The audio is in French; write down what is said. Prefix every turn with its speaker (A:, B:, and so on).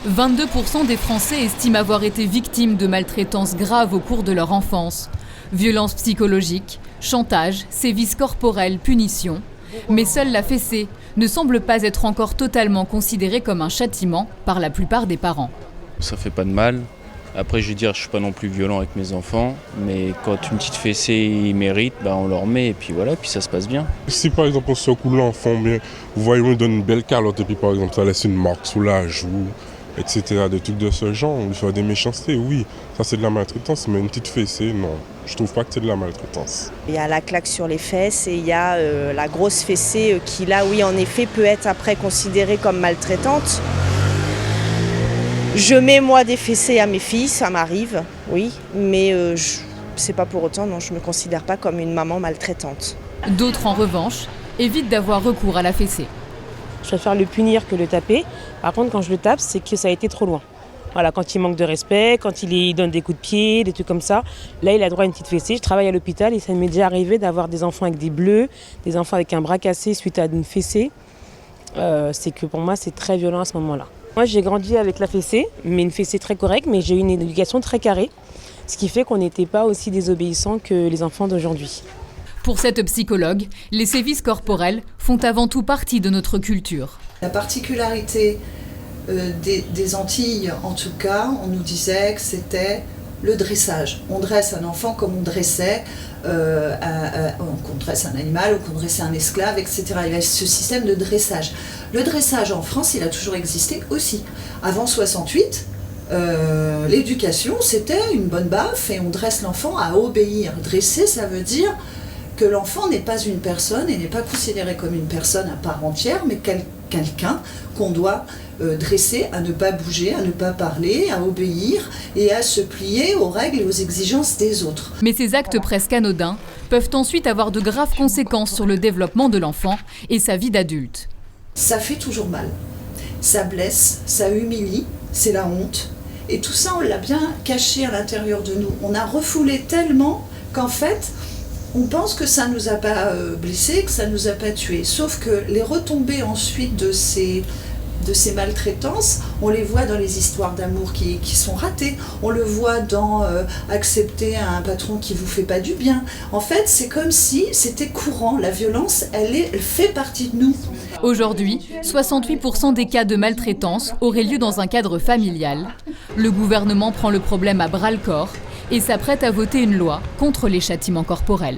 A: 22% des Français estiment avoir été victimes de maltraitance grave au cours de leur enfance. Violences psychologiques, chantage, sévices corporels, punitions. Mais seule la fessée ne semble pas être encore totalement considérée comme un châtiment par la plupart des parents.
B: Ça fait pas de mal. Après, je veux dire, je suis pas non plus violent avec mes enfants, mais quand une petite fessée ils méritent, on leur met et puis voilà, puis ça se passe bien.
C: Si par exemple on secoue l'enfant, bien, vous voyez, on lui donne une belle calotte et puis par exemple ça laisse une marque sous la joue, etc. Des trucs de ce genre, on lui fait des méchancetés, oui, ça c'est de la maltraitance, mais une petite fessée, non, je trouve pas que c'est de la maltraitance.
D: Il y a la claque sur les fesses et il y a la grosse fessée qui là, oui, en effet, peut être après considérée comme maltraitante. Je mets moi des fessées à mes filles, ça m'arrive, oui, mais c'est pas pour autant, non, je me considère pas comme une maman maltraitante.
A: D'autres, en revanche, évitent d'avoir recours à la fessée.
E: Je préfère le punir que le taper. Par contre, quand je le tape, c'est que ça a été trop loin. Voilà, quand il manque de respect, quand il donne des coups de pied, des trucs comme ça, là, il a droit à une petite fessée. Je travaille à l'hôpital et ça m'est déjà arrivé d'avoir des enfants avec des bleus, des enfants avec un bras cassé suite à une fessée. C'est que pour moi, c'est très violent à ce moment-là. Moi, j'ai grandi avec la fessée, mais une fessée très correcte, mais j'ai eu une éducation très carrée, ce qui fait qu'on n'était pas aussi désobéissants que les enfants d'aujourd'hui.
A: Pour cette psychologue, les sévices corporels font avant tout partie de notre culture.
F: La particularité des Antilles, en tout cas, on nous disait que c'était le dressage. On dresse un enfant comme on dressait qu'on dresse un animal ou qu'on dressait un esclave, etc. Il y a ce système de dressage. Le dressage en France, il a toujours existé aussi. Avant 68, l'éducation, c'était une bonne baffe et on dresse l'enfant à obéir. Dresser, ça veut dire que l'enfant n'est pas une personne et n'est pas considéré comme une personne à part entière, mais quelqu'un qu'on doit dresser à ne pas bouger, à ne pas parler, à obéir et à se plier aux règles et aux exigences des autres.
A: Mais ces actes presque anodins peuvent ensuite avoir de graves conséquences sur le développement de l'enfant et sa vie d'adulte.
F: Ça fait toujours mal, ça blesse, ça humilie, c'est la honte. Et tout ça, on l'a bien caché à l'intérieur de nous. On a refoulé tellement qu'en fait, on pense que ça ne nous a pas blessés, que ça ne nous a pas tués. Sauf que les retombées ensuite de ces maltraitances, on les voit dans les histoires d'amour qui sont ratées. On le voit dans accepter un patron qui ne vous fait pas du bien. En fait, c'est comme si c'était courant. La violence, elle fait partie de nous.
A: Aujourd'hui, 68% des cas de maltraitance auraient lieu dans un cadre familial. Le gouvernement prend le problème à bras-le-corps et s'apprête à voter une loi contre les châtiments corporels.